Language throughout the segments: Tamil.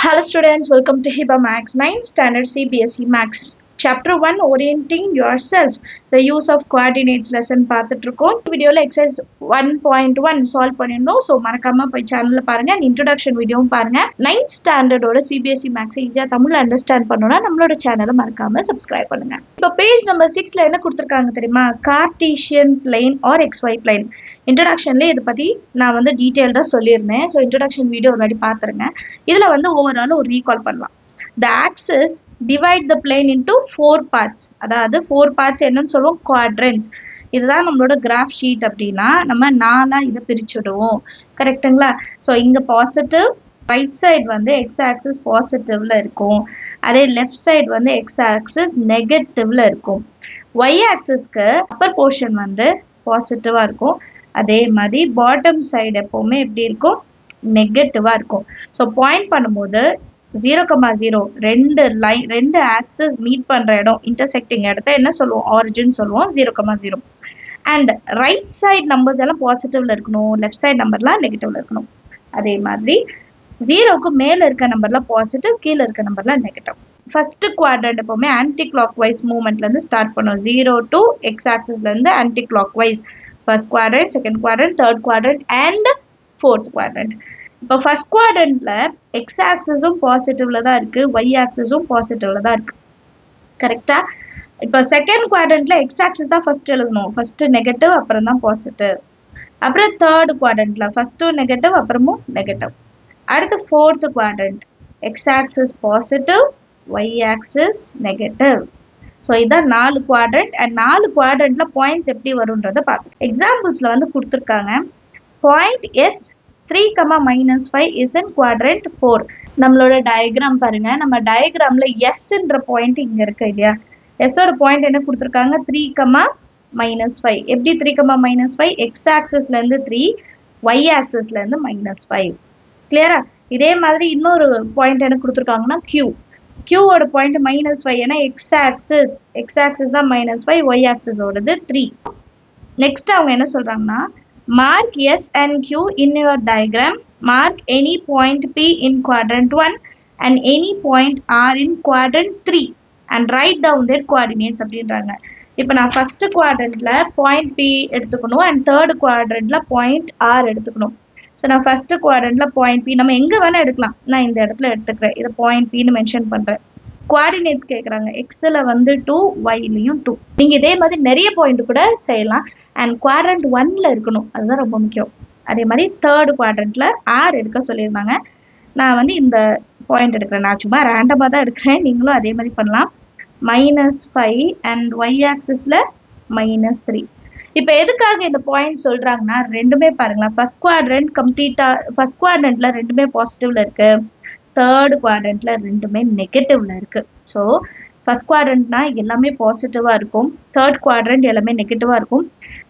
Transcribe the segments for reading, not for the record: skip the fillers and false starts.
Hello students, welcome to Hiba Max 9 Standard CBSE Max. Chapter 1 Orienting Yourself. The use of coordinates lesson பார்த்துட்டு இருக்கோம். வீடியோல exercise 1.1 solve பண்ணிருந்தோம். ஸோ மறக்காம போய் சேனல்ல பாருங்க. அண்ட் இன்ட்ரோடக்ஷன் வீடியோவும் பாருங்க. 9th ஸ்டாண்டர்டோட CBSE மேக்ஸ் ஈஸியா தமிழ்ல அண்டர்ஸ்டாண்ட் பண்ணணும்னா நம்மளோட சேனலை மறக்காம சப்ஸ்கிரைப் பண்ணுங்க. இப்போ பேஜ் நம்பர் 6ல என்ன கொடுத்துருக்காங்க தெரியுமா? Cartesian plane or XY plane. இன்ட்ரோடக்ஷன்ல இதை பத்தி நான் வந்து டீட்டெயில்டா சொல்லியிருந்தேன். ஸோ இன்ட்ரோடக்ஷன் வீடியோ ஆல்ரெடி பார்த்துருங்க. இதுல வந்து ஓவரால் ஒரு ரீகால் பண்ணலாம். The axis divide the plane into 4 parts. அதாவது 4 parts என்னன்னு சொல்லுவோம்? quadrants. இதுதான் நம்மளோட கிராஃப் ஷீட். அப்படின்னா நம்ம 4ஆ இதை பிரிச்சுடுவோம். கரெக்டுங்களா? ஸோ இங்க பாசிட்டிவ், ரைட் சைடு வந்து எக்ஸ் ஆக்சிஸ் பாசிட்டிவ்ல இருக்கும். அதே லெஃப்ட் சைடு வந்து எக்ஸ் ஆக்சிஸ் நெகட்டிவ்ல இருக்கும். ஒய் ஆக்சிஸ்க்கு அப்பர் போர்ஷன் வந்து பாசிட்டிவா இருக்கும். அதே மாதிரி பாட்டம் சைடு எப்பவுமே எப்படி இருக்கும்? நெகட்டிவா இருக்கும். ஸோ பாயிண்ட் பண்ணும்போது 0,0 ரெண்டு ஆக்சஸ் மீட் பண்ற இடம், இன்டர்செக்டிங் இடத்த என்ன சொல்லுவோம்? ஆரிஜின் சொல்லுவோம். 0,0 அண்ட் ரைட் சைடு நம்பர்ஸ் எல்லாம் பாசிட்டிவ்ல இருக்கணும், லெஃப்ட் சைடு நம்பர்லாம் நெகட்டிவ்ல இருக்கணும். அதே மாதிரி 0க்கு மேல இருக்க நம்பர்ல பாசிட்டிவ், கீழே இருக்க நம்பர்ல நெகட்டிவ். ஃபர்ஸ்ட் குவாட்ரண்ட் எப்பவுமே ஆன்டி கிளாக் வைஸ் மூவ்மெண்ட்ல இருந்து ஸ்டார்ட் பண்ணும். 0 to எக்ஸ் ஆக்சிஸ்ல இருந்து anti clock wise. First quadrant, second quadrant, third quadrant and fourth quadrant. இப்போ ஃபர்ஸ்ட் குவாட்ரண்ட்ல எக்ஸ் ஆக்சிஸும் பாசிட்டிவ்ல தான் இருக்கு, ஒய் ஆக்சிஸும் பாசிட்டிவ்ல தான் இருக்கு. கரெக்டா? இப்போ செகண்ட் குவாட்ரண்ட்ல எக்ஸ் ஆக்சிஸ் தான் ஃபர்ஸ்ட் எழுதணும். ஃபர்ஸ்ட் நெகட்டிவ் அப்புறம் தான் பாசிட்டிவ். அப்புறம் தேர்ட் குவாட்ரண்ட்ல ஃபர்ஸ்ட்டும் நெகட்டிவ் அப்புறமும் நெகட்டிவ். அடுத்து fourth quadrant X axis positive, Y axis negative. So இதான் 4 குவாட்ரண்ட். அண்ட் 4 குவாட்ரண்ட்ல பாயிண்ட்ஸ் எப்படி வரும்ன்றத பார்த்து எக்ஸாம்பிள்ஸ்ல வந்து கொடுத்துருக்காங்க. Point S 3,-5 is in quadrant 4. நம்மளோட டயக்ராம் பாருங்க. நம்ம டயக்ராம்ல எஸ்ன்ற பாயிண்ட் இங்க இருக்கு இல்லையா? எஸ்ஸோட பாயிண்ட் என்ன கொடுத்துருக்காங்க? 3,-5. எப்படி 3,-5? எக்ஸ் ஆக்சிஸ்ல இருந்து 3, ஒய் ஆக்சிஸ்ல இருந்து -5. கிளியரா? இதே மாதிரி இன்னொரு பாயிண்ட் என்ன கொடுத்துருக்காங்கன்னா Q. Qவோட பாயிண்ட் -5. ஏன்னா எக்ஸ் ஆக்சிஸ் தான் -5, ஒய் ஆக்சிஸோடது 3. நெக்ஸ்ட் அவங்க என்ன சொல்றாங்கன்னா, mark S and Q in your diagram. Mark any point P in quadrant 1 and any point R in quadrant 3 and write down their coordinates அப்படின்றாங்க. இப்போ நான் ஃபர்ஸ்ட் குவாட்ரண்ட்ல பாயிண்ட் P எடுத்துக்கணும் அண்ட் தேர்ட் குவாட்ரண்ட்ல பாயிண்ட் R எடுத்துக்கணும். ஸோ நான் ஃபர்ஸ்ட் குவாட்ரண்ட்ல பாயிண்ட் P நம்ம எங்க வேணா எடுக்கலாம். நான் இந்த இடத்துல எடுத்துக்கிறேன். இதை பாயிண்ட் Pன்னு மென்ஷன் பண்றேன். குவாடினேட்ஸ் கேட்குறாங்க. எக்ஸில் வந்து 2, ஒய்லையும் 2. நீங்கள் இதே மாதிரி நிறைய பாயிண்ட் கூட செய்யலாம். அண்ட் குவாட்ரண்ட் 1ல இருக்கணும், அதுதான் ரொம்ப முக்கியம். அதே மாதிரி தேர்ட் குவாட்ரண்ட்ல ஆர் எடுக்க சொல்லியிருந்தாங்க. நான் வந்து இந்த பாயிண்ட் எடுக்கிறேன். நான் சும்மா ரேண்டமாக தான் எடுக்கிறேன், நீங்களும் அதே மாதிரி பண்ணலாம். -5 அண்ட் ஒய் ஆக்சிஸில் -3. இப்போ எதுக்காக இந்த பாயிண்ட் சொல்றாங்கன்னா, ரெண்டுமே பாருங்களேன். ஃபர்ஸ்ட் குவாட்ரண்ட் ஃபர்ஸ்ட் குவாட்ரண்ட்ல ரெண்டுமே பாசிட்டிவ்ல இருக்கு, தேர்ட் குவாட்ரண்ட்ல ரெண்டுமே நெகட்டிவ்ல இருக்கு. ஸோ ஃபர்ஸ்ட் குவாட்ரண்ட்னா எல்லாமே பாசிட்டிவா இருக்கும், தேர்ட் குவாட்ரண்ட் எல்லாமே நெகட்டிவா இருக்கும்.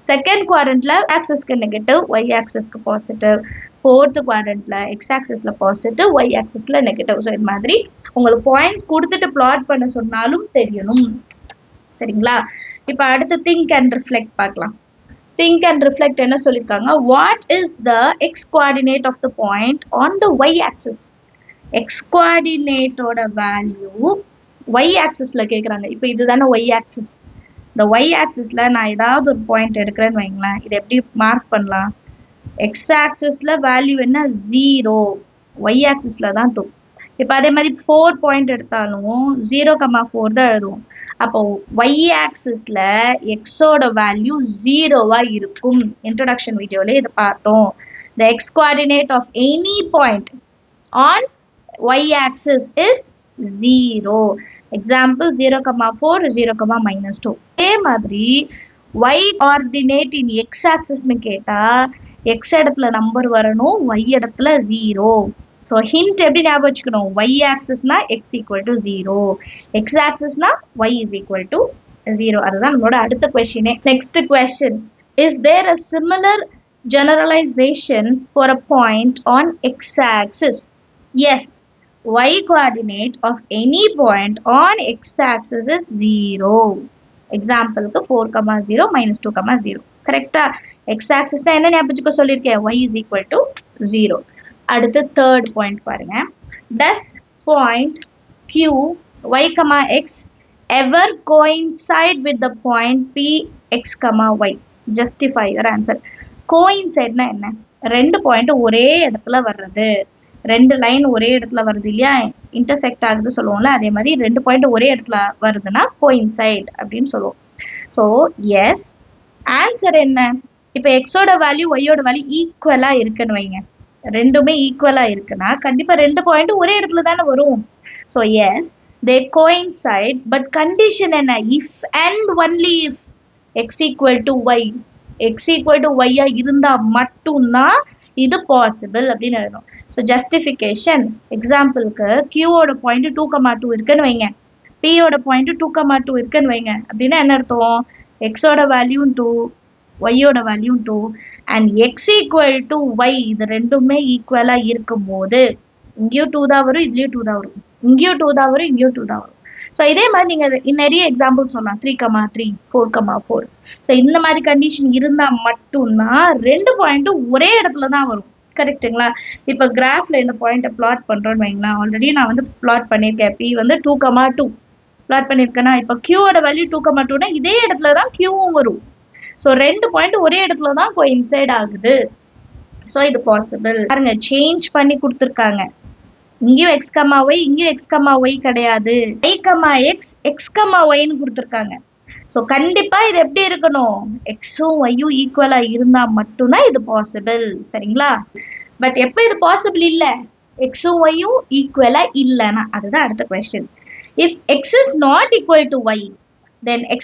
செகண்ட் குவாட்ரண்ட்ல ஆக்சிஸ்க்கு நெகட்டிவ், ஒய் ஆக்சிஸ்க்கு பாசிட்டிவ். ஃபோர்த் குவாட்ரண்ட்ல எக்ஸ் ஆக்சிஸ்ல பாசிட்டிவ், ஒய் ஆக்சிஸ்ல நெகட்டிவ். ஸோ இது மாதிரி உங்களுக்கு பாயிண்ட்ஸ் கொடுத்துட்டு பிளாட் பண்ண சொன்னாலும் தெரியணும். சரிங்களா? இப்போ அடுத்து திங்க் அண்ட் ரிஃப்ளெக்ட் பார்க்கலாம். திங்க் அண்ட் ரிஃப்ளெக்ட் என்ன சொல்லியிருக்காங்க? What is the X coordinate of the point on the Y axis? X கோஆர்டினேட்டோட வேல்யூ ஒய் ஆக்சிஸ்ல கேட்குறாங்க. இப்போ இதுதானே ஒய் ஆக்சிஸ். இந்த ஒய் ஆக்சிஸ்ல நான் ஏதாவது ஒரு பாயிண்ட் எடுக்கிறேன்னு வைங்களேன். இதை எப்படி மார்க் பண்ணலாம்? எக்ஸ் ஆக்சிஸ்ல வேல்யூ என்ன? 0, ஒய் ஆக்சிஸ்ல தான் 2. இப்போ அதே மாதிரி 4 பாயிண்ட் எடுத்தாலும் 0,4 தான் எழுதுவோம். அப்போ ஒய் ஆக்சிஸ்ல எக்ஸோட வேல்யூ 0வா இருக்கும். இன்ட்ரோடக்ஷன் வீடியோல இதை பார்த்தோம். The X coordinate of any point on y-axis is 0. Example 0,4, 0,-2. இதே மாதிரி y coordinate in x-axis னு கேட்டா x இடத்துல நம்பர் வரணும், y இடத்துல 0. ஸோ ஹிண்ட் எப்படி ஞாபகம் வச்சுக்கணும்? y-axisனா x equal to 0, x-axisனா y is equal to 0. அதுதான் நம்மளோட அடுத்த கொஸ்டினே. Next question, is there a similar generalization for a point on x-axis? Yes. Y coordinate of any point on x-axis is 0. Example 4,0, -2,0. கரெக்டா? x-axis என்ன ஞாபகம் சொல்லியிருக்கேன்? y is equal to 0. அடுத்து தேர்ட் பாயிண்ட் பாருங்க. does point Q, y, x ever coincide with the point P, x, y? Justify your answer. Coincide na என்ன? ரெண்டு பாயிண்ட் ஒரே இடத்துல வர்றது, ரெண்டு லைன் ஒரே இடத்துல வருது இல்லையா, இன்டர்செக்ட் ஆகுது சொல்லுவோம்ல, அதே மாதிரி ரெண்டு பாயிண்ட் ஒரே இடத்துல வருதுன்னா கோயின்சைட் அப்படின்னு சொல்லுவோம். ஸோ எஸ், ஆன்சர் என்ன? இப்போ எக்ஸோட வேல்யூ ஒய்யோட வேல்யூ ஈக்குவலா இருக்குன்னு வைங்க, ரெண்டுமே ஈக்குவலா இருக்குன்னா கண்டிப்பா ரெண்டு பாயிண்ட் ஒரே இடத்துல தானே வரும். So yes, they coincide, but condition என்ன? if and only if x equal to y, x equal to y இருந்தா மட்டும்தான் இது பாசிபிள் அப்படின்னு எழுதணும். ஸோ ஜஸ்டிஃபிகேஷன், எக்ஸாம்பிளுக்கு கியூவோட பாயிண்ட் 2,2 இருக்குன்னு வைங்க, பியோட பாயிண்ட் 2,2 இருக்குன்னு வைங்க, அப்படின்னா என்ன அர்த்தம்? எக்ஸோட வேல்யூ 2, ஒய்யோட value 2 and X equal to Y, இது ரெண்டுமே ஈக்குவலா இருக்கும் போது இங்கேயும் 2 தான் வரும், இதுலயும் 2 தான் வரும், இங்கேயும் 2 தான் வரும், இங்கேயும் 2 தான் வரும். ஸோ இதே மாதிரி நீங்க நிறைய எக்ஸாம்பிள் சொல்லலாம், 3,3, 4,4. ஸோ இந்த மாதிரி கண்டிஷன் இருந்தா மட்டும்தான் ரெண்டு பாயிண்ட்டும் ஒரே இடத்துல தான் வரும். கரெக்டுங்களா? இப்போ கிராஃப்ல இந்த பாயிண்ட்டை பிளாட் பண்றோம்னு வைங்களா, ஆல்ரெடி நான் வந்து பிளாட் பண்ணியிருக்கேன். பி வந்து 2,2 பிளாட் பண்ணியிருக்கேன்னா, இப்போ கியூவோட வேல்யூ 2,2னா இதே இடத்துல தான் கியூவும் வரும். ஸோ ரெண்டு பாயிண்ட் ஒரே இடத்துல தான் கோயின்சைட் ஆகுது. ஸோ இது பாசிபிள். பாருங்க, சேஞ்ச் பண்ணி கொடுத்துருக்காங்க. இங்கேயும் x, y, இங்கேயும் x, y கிடையாது, y, x, yன்னு கொடுத்துருக்காங்க. ஸோ கண்டிப்பா இது எப்படி இருக்கணும்? எக்ஸும் ஒய்யும் ஈக்குவலா இருந்தா மட்டும்தான் இது பாசிபிள். சரிங்களா? பட் எப்ப இது பாசிபிள் இல்ல? எக்ஸும் ஒய்யும் ஈக்குவலா இல்லைன்னா, அதுதான் அடுத்த question. If X is not equal to Y, then x,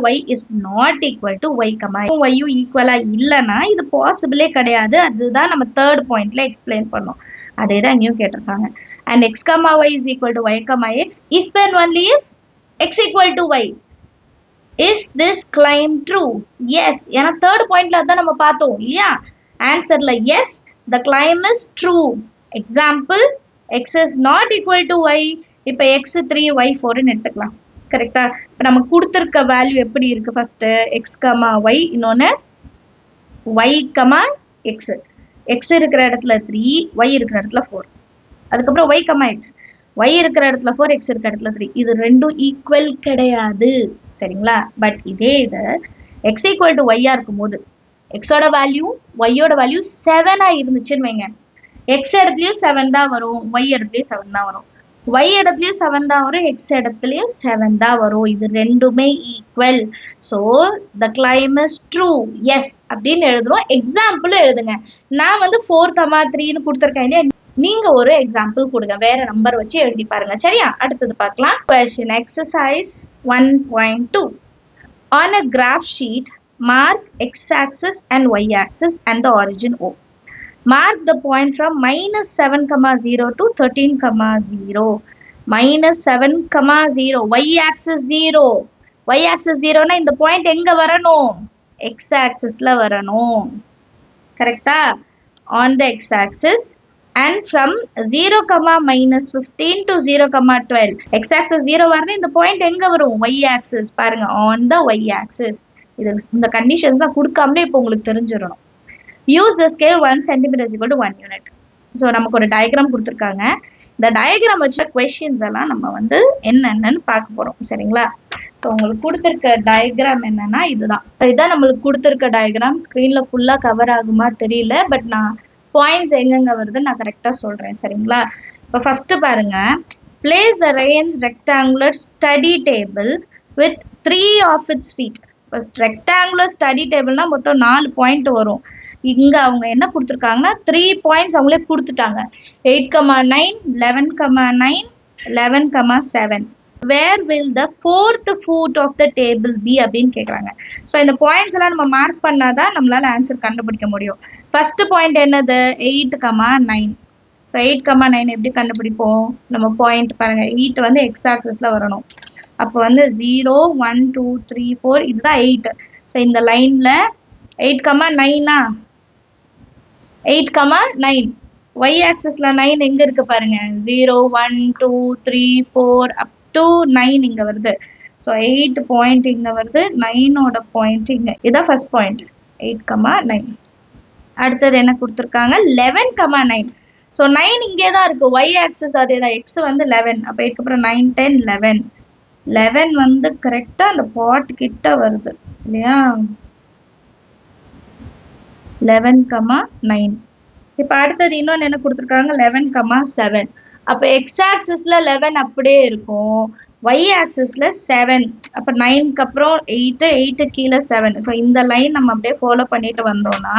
y is not equal to y, y ஈக்குவலா இல்லைன்னா இது பாசிபிளே கிடையாது. அதுதான் நம்ம தேர்ட் பாயிண்ட்ல எக்ஸ்பிளைன் பண்ணோம். அதே தான் இங்கேயும் கேட்டிருக்காங்க. and x, y is equal to y, x if and only if x equal to y. is this claim true? yes. ஏன்னா தேர்ட் பாயிண்ட்ல அதான் நம்ம பார்த்தோம் இல்லையா, ஆன்சர்ல yes, the claim is true. example, x is not equal to y, இப்போ x 3, y 4ன்னு எடுத்துக்கலாம். கரெக்டா? இப்போ நம்ம கொடுத்துருக்க வேல்யூ எப்படி இருக்கு? ஃபர்ஸ்ட் எக்ஸ், ஒய், இன்னொன்னு ஒய், எக்ஸ். எக்ஸ் இருக்கிற இடத்துல 3, ஒய் இருக்கிற இடத்துல 4. அதுக்கப்புறம் ஒய், எக்ஸ். ஒய் இருக்கிற இடத்துல 4, எக்ஸ் இருக்கிற இடத்துல 3. இது ரெண்டும் ஈக்குவல் கிடையாது. சரிங்களா? பட் இதே இது எக்ஸ் ஈக்குவல் டு ஒய்யா இருக்கும் போது எக்ஸோட வேல்யூ ஒய்யோட வேல்யூ 7ஆ இருந்துச்சுன்னு வைங்க, எக்ஸ் இடத்துலயும் 7 தான் வரும், ஒய் இடத்துலயும் 7 தான் வரும். y இடத்துலயும் 7 தான் வரும், x இடத்துலயும் 7 தான் வரும். இது ரெண்டுமே equal. So the claim is true. yes அப்படின்னு எழுதுறோம். எக்ஸாம்பிள் எழுதுங்க. நான் வந்து 4,3ன்னு கொடுத்துருக்கேன், நீங்க ஒரு எக்ஸாம்பிள் கொடுங்க, வேற நம்பர் வச்சு எழுதி பாருங்க. சரியா? அடுத்தது பார்க்கலாம். Question exercise 1.2. On a graph sheet, mark x-axis and y-axis and the origin O. Mark the point from -7,0 to 13,0. -7,0, y-axis 0. y-axis 0னா இந்த பாயிண்ட் எங்க வரணும்? x-axisல வரணும். கரெக்டா? On the x-axis and from 0, -15 to 0,12. x-axis 0 வரணும், இந்த பாயிண்ட் எங்க வரும்? y-axis. பாருங்க, on the y-axis. இந்த கண்டிஷன்ஸ் தான் கொடுக்காமலே இப்போ உங்களுக்கு தெரிஞ்சிடணும். use the scale 1 cm is equal to 1 unit. So நமக்கு ஒரு டயக்ராம் கொடுத்துருக்காங்க. இந்த டயக்ராம் வச்சு கொஸ்டின்ஸ் எல்லாம் நம்ம வந்து என்னென்னு பார்க்க போறோம். சரிங்களா? ஸோ உங்களுக்கு கொடுத்துருக்க டயக்ராம் என்னன்னா இதுதான். இதுதான் நம்மளுக்கு கொடுத்துருக்க டயக்ராம். ஸ்க்ரீன்ல ஃபுல்லா கவர் ஆகுமா தெரியல, பட் நான் பாயிண்ட்ஸ் எங்கெங்க வருது நான் கரெக்டா சொல்றேன். சரிங்களா? இப்போ ஃபர்ஸ்ட் பாருங்க, place the range rectangular study table with 3 of its feet. First rectangular study டேபிள்னா மொத்தம் 4 பாயிண்ட் வரும். இங்க அவங்க என்ன கொடுத்துருக்காங்கன்னா 3 பாயிண்ட்ஸ் அவங்களே கொடுத்துட்டாங்க. 8,9, 11,9, 11,7. Where will the fourth foot of the table be அப்படின்னு கேட்குறாங்க. ஸோ இந்த பாயிண்ட்ஸ் எல்லாம் நம்ம மார்க் பண்ணாதான் நம்மளால ஆன்சர் கண்டுபிடிக்க முடியும். ஃபர்ஸ்ட் பாயிண்ட் என்னது? 8,9. ஸோ 8,9 எப்படி கண்டுபிடிப்போம்? நம்ம பாயிண்ட் பாருங்க, 8 வந்து எக்ஸ் ஆக்சிஸ்ல வரணும். அப்போ வந்து 0, 1, 2, 3, 4, இதுதான் 8. ஸோ இந்த லைன்ல 8,9, 8,9. y ஆக்சிஸ்ல 9 எங்க இருக்கு பாருங்க, 0, 1, 2, 3, 4 up to 9 இங்க வருது. ஸோ 8 பாயிண்ட் இங்க வருது, 9ஓட பாயிண்ட் இங்க. இதான் ஃபர்ஸ்ட் பாயிண்ட் 8,9. அடுத்தது என்ன கொடுத்துருக்காங்க? 11,9. ஸோ 9 இங்கே தான் இருக்கு, y ஆக்சஸ் அதே தான், x வந்து 11, அப்போ இதுக்கப்புறம் 9 10 11, 11 வந்து கரெக்டாக அந்த பாட் கிட்ட வருது இல்லையா, 11,9. இப்போ அடுத்தது இன்னொன்று என்ன கொடுத்துருக்காங்க, 11,7. அப்போ எக்ஸ் ஆக்சிஸில் 11 அப்படியே இருக்கும், ஒய் ஆக்சிஸில் 7, அப்போ 9க்கு அப்புறம் 8, 8 கீழே 7. ஸோ இந்த லைன் நம்ம அப்படியே ஃபாலோ பண்ணிட்டு வந்தோம்னா,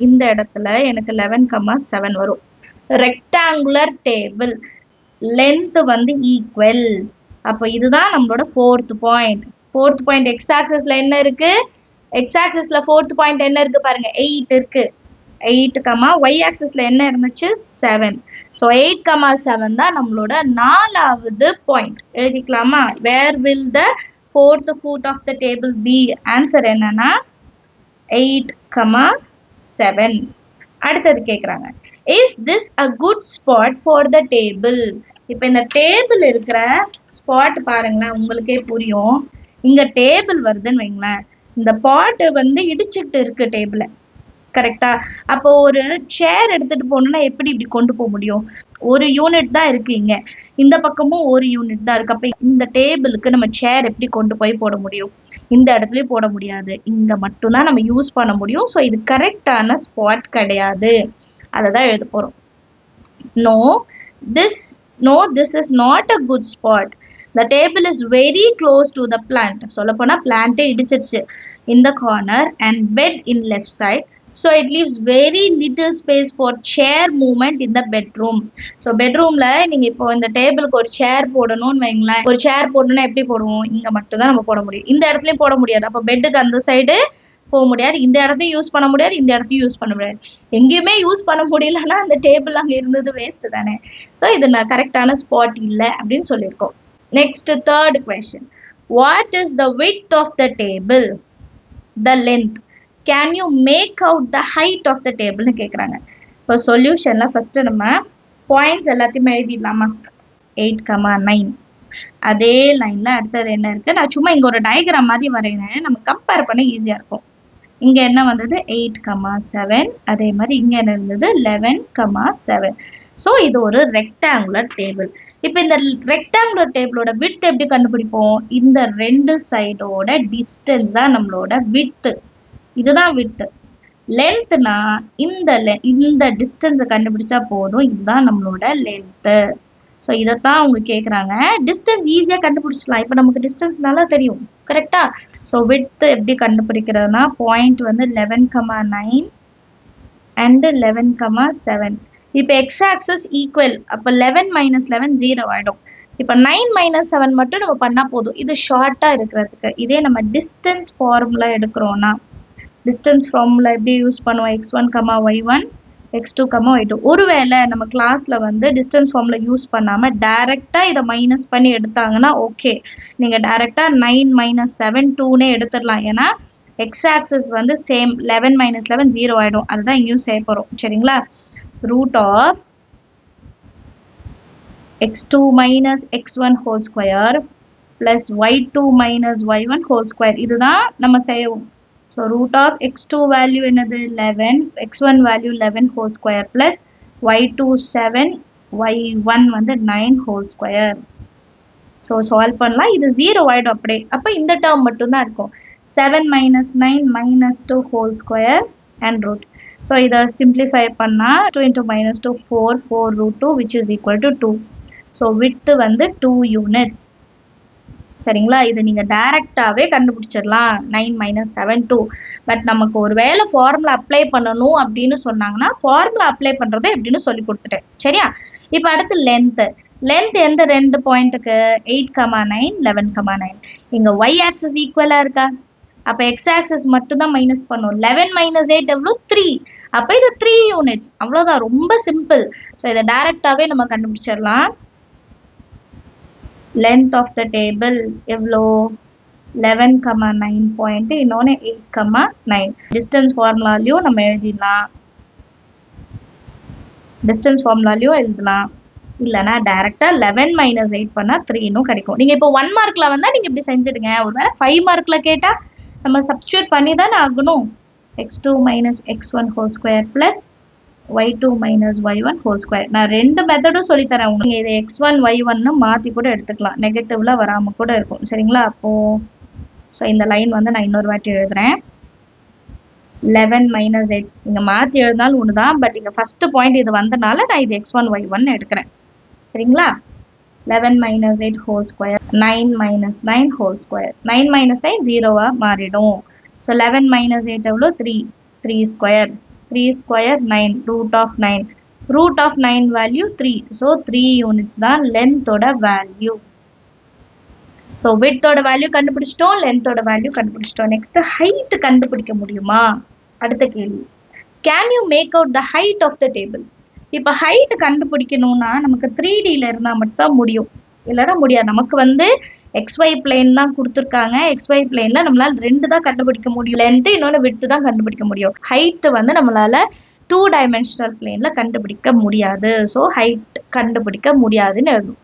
இந்த இடத்துல எனக்கு 11,7 வரும். ரெக்டாங்குலர் டேபிள், லென்த் வந்து ஈக்குவல். அப்போ இதுதான் நம்மளோட ஃபோர்த் பாயிண்ட். எக்ஸ் ஆக்சிஸ்ல என்ன இருக்கு, எக்ஸ் ஆக்சிஸ்ல ஃபோர்த் பாயிண்ட் என்ன இருக்கு பாருங்க, 8 இருக்கு. 8, ஒய் ஆக்சிஸ்ல என்ன இருந்துச்சு, 7. ஸோ 8,7 தான் நம்மளோட 4வது பாயிண்ட். எழுதிக்கலாமா? Where will the fourth foot of the table be? Answer என்னன்னா 8,7. அடுத்தது கேட்குறாங்க, is this a good spot for the table? இப்போ இந்த டேபிள் இருக்கிற ஸ்பாட் பாருங்களேன், உங்களுக்கே புரியும். இங்க டேபிள் வருதுன்னு வைங்களேன், இந்த பாட்டு வந்து இடிச்சுட்டு இருக்கு டேபிள, கரெக்டா? அப்போ ஒரு சேர் எடுத்துட்டு போகணும்னா எப்படி இப்படி கொண்டு போக முடியும்? ஒரு யூனிட் தான் இருக்கு இங்க, இந்த பக்கமும் ஒரு யூனிட் தான் இருக்கு. அப்ப இந்த டேபிளுக்கு நம்ம சேர் எப்படி கொண்டு போய் போட முடியும்? இந்த இடத்துலயும் போட முடியாது, இங்க மட்டும்தான் நம்ம யூஸ் பண்ண முடியும். ஸோ இது கரெக்டான ஸ்பாட் கிடையாது, அதை தான் எழுத போறோம். No, this is not a good spot. The table is very close to the plant. சொல்லப்போனா பிளான்ட்டே இடிச்சிருச்சு. In the corner and bed in left side. So it leaves very little space for chair movement in the bedroom. So bedroomல நீங்க இப்போ இந்த டேபிளுக்கு ஒரு சேர் போடணும்னு வைங்களேன், ஒரு சேர் போடணும்னா எப்படி போடுவோம்? இங்க மட்டும் தான் நம்ம போட முடியும், இந்த இடத்துலயும் போட முடியாது. அப்போ பெட்டுக்கு அந்த சைடு போக முடியாது, இந்த இடத்தையும் யூஸ் பண்ண முடியாது, இந்த இடத்தையும் யூஸ் பண்ண முடியாது. எங்கேயுமே யூஸ் பண்ண முடியலன்னா அந்த டேபிள் அங்கே இருந்தது வேஸ்ட் தானே. ஸோ இது நான் கரெக்டான ஸ்பாட் இல்லை அப்படின்னு சொல்லியிருக்கோம். Next third question, what is the width of the table? The length. Can you make out the height of the டேபிள்னு கேட்குறாங்க. இப்போ சொல்யூஷனில் ஃபர்ஸ்ட் நம்ம பாயிண்ட்ஸ் எல்லாத்தையுமே எழுதிடலாமா? 8,9. அதே லைனில் அடுத்தது என்ன இருக்குது, நான் சும்மா இங்கே ஒரு டயக்ராம் மாதிரி வரைகிறேன், நம்ம கம்பேர் பண்ண ஈஸியாக இருக்கும். இங்கே என்ன வந்தது, 8,7. அதே மாதிரி இங்கே என்ன இருந்தது, 11,7. ஸோ இது ஒரு ரெக்டாங்குலர் டேபிள். இப்போ இந்த ரெக்டாங்குலர் டேபிளோட விட்த் எப்படி கண்டுபிடிப்போம்? இந்த ரெண்டு சைடோட டிஸ்டன்ஸ் தான் நம்மளோட விட்த், இதுதான் விட்த். லென்த்னா இந்த டிஸ்டன்ஸை கண்டுபிடிச்சா போதும், இதுதான் நம்மளோட லென்த்து. ஸோ இதைத்தான் அவங்க கேட்குறாங்க. டிஸ்டன்ஸ் ஈஸியாக கண்டுபிடிச்சிடலாம், இப்போ நமக்கு டிஸ்டன்ஸ் நல்லா தெரியும், கரெக்டா? ஸோ விட்த் எப்படி கண்டுபிடிக்கிறதுனா, பாயிண்ட் வந்து 11,9 அண்ட் 11,7. இப்போ எக்ஸ் ஆக்சஸ் ஈக்குவல், அப்போ 11 - 11 0 ஆகிடும். இப்போ 9 - 7 மட்டும் நம்ம பண்ணால் போதும், இது ஷார்ட்டாக இருக்கிறதுக்கு. இதே நம்ம டிஸ்டன்ஸ் ஃபார்முலா எடுக்கிறோன்னா, டிஸ்டன்ஸ் ஃபார்முலா எப்படி யூஸ் பண்ணுவோம்? x1, y1, x2, y2. ஒருவேளை நம்ம கிளாஸ்ல வந்து டிஸ்டன்ஸ் ஃபார்முலா யூஸ் பண்ணாம டைரக்டா இதை மைனஸ் பண்ணி எடுத்தாங்கன்னா ஓகே, நீங்க டைரக்டா 9 - 7 2னே எடுத்துடலாம். ஏன்னா எக்ஸ் ஆக்சஸ் வந்து சேம், 11 - 11 0 ஆயிடும். அதுதான் இங்கேயும் செய்ய போறோம், சரிங்களா? Root of x2 - x1 whole square plus y2 - y1 whole square, இதுதான் நம்ம செய்வோம். So root of x2 value என்னது 11, x1 value 11 whole square plus y2 7, y1 வந்து 9 whole square. So solve பண்ணலாம், இது 0 ஆயிடும் அப்படியே. அப்போ இந்த term மட்டும்தான் இருக்கும். 7 - 9 - 2 whole square and root. So இதை simplify பண்ணா 2 into -2 4 root 2 which is equal to 2. So width வந்து 2 units. சரிங்களா? இது நீங்க டைரக்டாவே கண்டுபிடிச்சிடலாம், 9 - 7 2. பட் நமக்கு ஒரு வேளை ஃபார்முலா அப்ளை பண்ணணும் அப்படின்னு சொன்னாங்கன்னா ஃபார்முலா அப்ளை பண்றதை எப்படின்னு சொல்லி கொடுத்துட்டேன், சரியா? இப்போ அடுத்து லென்த் எந்த ரெண்டு பாயிண்ட்டுக்கு, 8,9 11,9. இங்க y ஆக்சஸ் ஈக்குவலா இருக்கா? அப்ப x ஆக்சஸ் மட்டும் தான் மைனஸ் பண்ணும். 11 - 8 எவ்வளோ, 3. அப்ப இது 3 யூனிட்ஸ், அவ்வளவுதான், ரொம்ப சிம்பிள். ஸோ இதை டைரக்டாவே நம்ம கண்டுபிடிச்சிடலாம். length of the table எவ்வளோ, 11,9 பாயிண்ட், இன்னொன்று 8,9. டிஸ்டன்ஸ் ஃபார்முலாலையும் நம்ம எழுதிடலாம், இல்லைனா டைரக்டா 11 - 8 பண்ணா 3ன்னு கிடைக்கும். நீங்க இப்போ 1 மார்க்ல வந்தா நீங்க இப்படி செஞ்சிடுங்க. ஒருவேளை 5 மார்க்ல கேட்டா நம்ம சப்ஸ்டியூட் பண்ணி தானே ஆகணும். x2 - x1 whole square plus y2 minus y1 whole square. நான் ரெண்டு மெத்தடும் சொல்லி தரேன் உங்களுக்கு. இது x1 y1 மாத்தி கூட எடுத்துக்கலாம், நெகட்டிவ்ல வராம கூட இருக்கும் சரிங்களா. அப்போ ஸோ இந்த லைன் வந்து நான் இன்னொரு வாட்டி எழுதுறேன். 11 minus 8 இங்க மாத்தி எழுதினாலும் ஒன்று தான், பட் இங்க ஃபர்ஸ்ட் பாயிண்ட் இது வந்தனால நான் இது x1 y1 எடுக்கிறேன் சரிங்களா. 11 minus 8 whole square, 9 minus 9 whole square. 9 minus 9 0-வா மாறிடும். ஸோ 11 minus 8 எவ்வளோ 3, 3 square. 3 square 9, root of 9. Root of 9 value 3. So 3 units தான் லென்த்தோட வேல்யூ. ஸோ விட்த்தோட வேல்யூ கண்டுபிடிச்சிட்டோம், லென்த்தோட வேல்யூ கண்டுபிடிச்சிட்டோம். நெக்ஸ்ட் ஹைட் கண்டுபிடிக்க முடியுமா அடுத்த கேள்வி. Can you make out the height of the table? இப்போ ஹைட் கண்டுபிடிக்கணும்னா நமக்கு 3Dல இருந்தால் மட்டும் முடியும், இல்லைன்னா முடியாது. நமக்கு வந்து XY பிளேன் தான் கொடுத்துருக்காங்க. XY பிளேன்ல நம்மளால 2 தான் கண்டுபிடிக்க முடியும், லென்த் இன்னொன்று விட்த் தான் கண்டுபிடிக்க முடியும். ஹைட் வந்து நம்மளால 2 டைமென்ஷனல் பிளேன்ல கண்டுபிடிக்க முடியாது. ஸோ ஹைட் கண்டுபிடிக்க முடியாதுன்னு எழுதும்.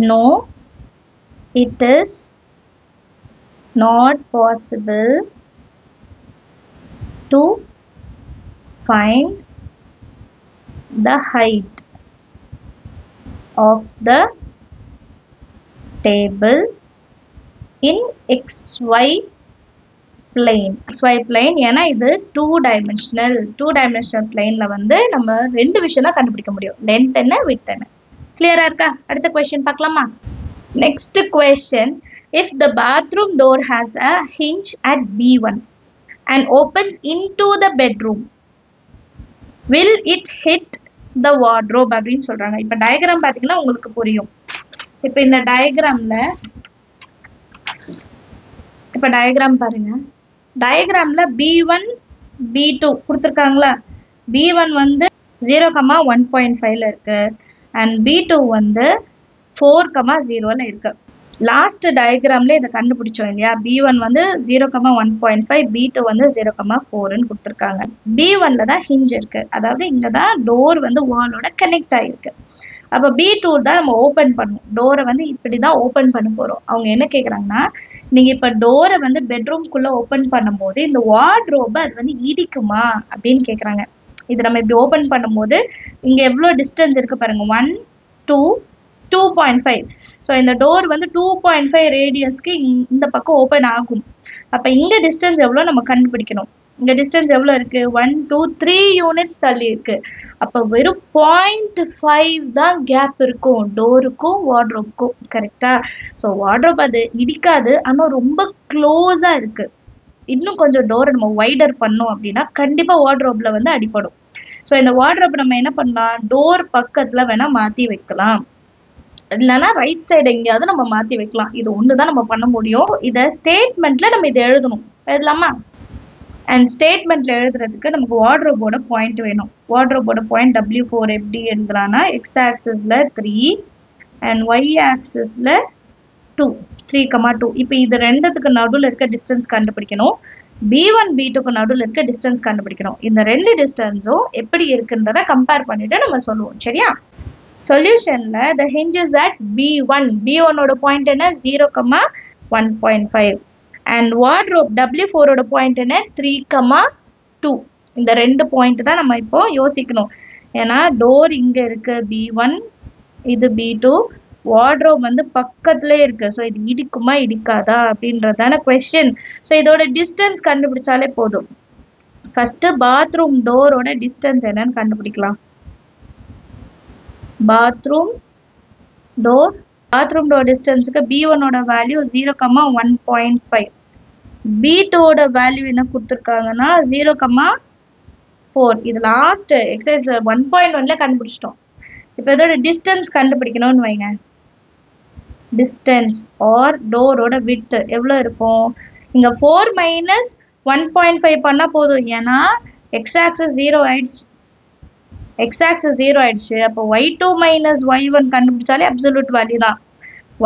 No, it is not possible to find the height of the table in XY plane. XY plane ஏன்னா இது 2 dimensional planeல வந்து நம்ம ரெண்டு விஷயம் தான் கண்டுபிடிக்க முடியும், லென்த் என்ன விட்த் என்ன. கிளியரா இருக்கா? அடுத்த கொஸ்டின் பார்க்கலாமா? Next question, if the bathroom door has a hinge at B1 and opens into the bedroom, will it hit the wardrobe அப்படின்னு சொல்றாங்க. இப்போ டயக்ராம் பார்த்தீங்கன்னா உங்களுக்கு புரியும். இப்போ இந்த டயக்ராம்ல இப்போ டயக்ராம் பாருங்க. டயக்ராம்ல B1 B2 கொடுத்துருக்காங்களா. B1 வந்து 0,1.5ல இருக்கு அண்ட் B2 வந்து 4,0ல இருக்கு. லாஸ்ட் டயக்ராம்ல இதை கண்டுபிடிச்சோம் இல்லையா. B1 வந்து 0,1.5, B2 வந்து 0,4ன்னு கொடுத்துருக்காங்க. B1ல தான் ஹிஞ்ச் இருக்கு, அதாவது இங்க தான் டோர் வந்து வாலோட கனெக்ட் ஆயிருக்கு. அப்போ B2 தான் நம்ம ஓப்பன் பண்ணுவோம். டோரை வந்து இப்படி தான் ஓப்பன் பண்ண போறோம். அவங்க என்ன கேட்குறாங்கன்னா, நீங்க இப்போ டோரை வந்து பெட்ரூம்குள்ள ஓப்பன் பண்ணும்போது இந்த வார்ட்ரோபை அது வந்து இடிக்குமா அப்படின்னு கேட்குறாங்க. இது நம்ம இப்படி ஓப்பன் பண்ணும்போது இங்க எவ்வளோ டிஸ்டன்ஸ் இருக்கு பாருங்க, 1 2 2.5. ஸோ இந்த டோர் வந்து 2.5 ரேடியஸ்க்கு இந்த பக்கம் ஓப்பன் ஆகும். அப்போ இங்கே டிஸ்டன்ஸ் எவ்வளோ நம்ம கண்டுபிடிக்கணும். இங்கே டிஸ்டன்ஸ் எவ்வளோ இருக்கு, 1 2 3 யூனிட்ஸ் தள்ளி இருக்கு. அப்போ வெறும் 0.5 தான் கேப் இருக்கும் டோருக்கும் வார்ட்ரோப்க்கும், கரெக்டா. ஸோ வார்ட்ரோப் அது இடிக்காது, ஆனால் ரொம்ப க்ளோஸாக இருக்கு. இன்னும் கொஞ்சம் டோரை நம்ம வைடர் பண்ணோம் அப்படின்னா கண்டிப்பாக வார்ட்ரோப்ல வந்து அடிப்படும். ஸோ இந்த வார்ட்ரோப் நம்ம என்ன பண்ணலாம், டோர் பக்கத்தில் வேணா மாற்றி வைக்கலாம், இல்லைன்னா ரைட் சைடு எங்கேயாவது நம்ம மாற்றி வைக்கலாம். இது ஒன்று தான் நம்ம பண்ண முடியும். இதை ஸ்டேட்மெண்ட்ல நம்ம இதை எழுதணும். எழுதலாமா? அண்ட் ஸ்டேட்மெண்ட்ல எழுதுறதுக்கு நமக்கு வார்ட்ரோபோட பாயிண்ட் வேணும். வார்ட்ரோபோட பாயிண்ட் W4 எப்படி எழுதலாம்னா, எக்ஸ் ஆக்சிஸ்ல 3 அண்ட் ஒய் ஆக்சிஸ்ல 2, 3,2. இப்போ இது ரெண்டுத்துக்கு நடுவில் இருக்க டிஸ்டன்ஸ் கண்டுபிடிக்கணும். B1 B2க்கு நடுவில் இருக்க டிஸ்டன்ஸ் கண்டுபிடிக்கணும். இந்த ரெண்டு டிஸ்டன்ஸும் எப்படி இருக்குன்றத கம்பேர் பண்ணிட்டு நம்ம சொல்லுவோம் சரியா. சொல்யூஷன்ல the hinges at B1, B1 ஓட பாயிண்ட் என்ன 0,1.5 and wardrobe W4 ஓட பாயிண்ட் என்ன 3,2. இந்த ரெண்டு பாயிண்ட் தான் நம்ம இப்போ யோசிக்கணும். ஏன்னா டோர் இங்க இருக்கு B1, இது B2, வார்ட்ரோப் வந்து பக்கத்துலேயே இருக்கு. ஸோ இது இடிக்குமா இடிக்காதா அப்படின்றதான கொஸ்டின். ஸோ இதோட டிஸ்டன்ஸ் கண்டுபிடிச்சாலே போதும். ஃபர்ஸ்ட் பாத்ரூம் டோரோட டிஸ்டன்ஸ் என்னன்னு கண்டுபிடிக்கலாம். பாத்ரூம் டோர் டிஸ்டன்ஸுக்கு B1 ஓட வேல்யூ 0,1.5, B2 ஓட வேல்யூ என்ன கொடுத்துருக்காங்கன்னா 0,4. இது லாஸ்ட் எக்ஸசைஸ் 1.1ல கண்டுபிடிச்சிட்டோம். இப்போ இதோட டிஸ்டன்ஸ் கண்டுபிடிக்கணும்னு வைங்க. டிஸ்டன்ஸ் ஆர் டோரோட விட்த் எவ்வளோ இருக்கும், இங்கே 4 மைனஸ் 1.5 பண்ணால் போதும். ஏன்னா எக்ஸ் ஆக்சஸ் 0 ஆயிடுச்சு, எக்ஸ் ஆக்சஸ் 0 ஆயிடுச்சு. அப்போ y2 minus y1 கண்டுபிடிச்சாலே absolute value தான்.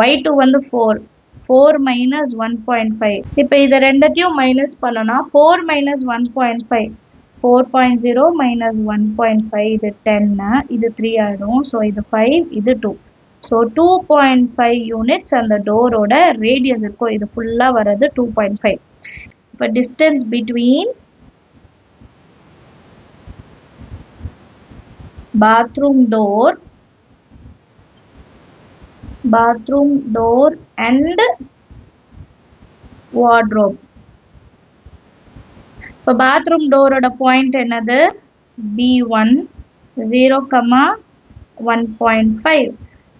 y2 வந்து 4 மைனஸ் 1.5. இப்போ இதை ரெண்டத்தையும் மைனஸ் பண்ணோன்னா 4 மைனஸ் 1.5 4.0 மைனஸ் 1.5 இது 10, இது 3 ஆகிடும். ஸோ இது 5, இது 2. ஸோ 2.5 யூனிட்ஸ் அந்த டோரோட ரேடியஸ் இருக்கும். இது ஃபுல்லாக வர்றது 2.5. இப்போ distance between bathroom door and wardrobe. இப்போ bathroom door ஓட point என்னது B1 0, 1.5.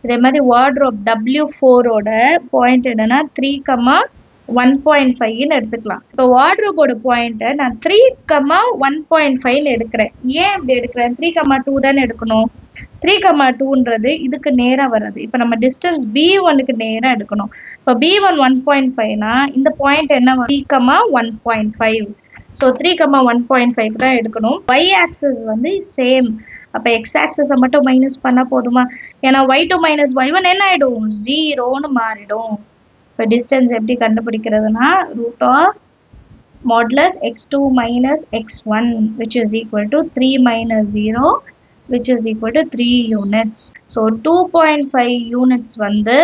இதே மாதிரி wardrobe W4 ஓட point என்னன்னா 3, 1.5 ன்னு எடுத்துக்கலாம். இப்போ wardrobe ஓட point நான் 3, 1.5 ன்னு எடுக்கிறேன். ஏன் இப்படி எடுக்கிறேன்? 3, 2 தானே எடுக்கணும். 3, 2ன்றது இதுக்கு நேரா வர்றது. இப்போ நம்ம distance B1க்கு நேரா எடுக்கணும். இப்போ B1 1.5னா இந்த பாயிண்ட் என்ன 3, 1.5. ஸோ 3, 1.5 தான் எடுக்கணும். y axis வந்து சேம். அப்போ x axis மட்டும் மைனஸ் பண்ணா போதுமா? ஏன்னா y2 minus y1 என்ன ஆயிடும்? 0ன்னு மாறிடும். இப்போ டிஸ்டன்ஸ் எப்படி கண்டுபிடிக்கிறதுனா root of modulus x2 minus x1 which is equal to 3 minus 0 which is equal to 3 units. So 2.5 units வந்து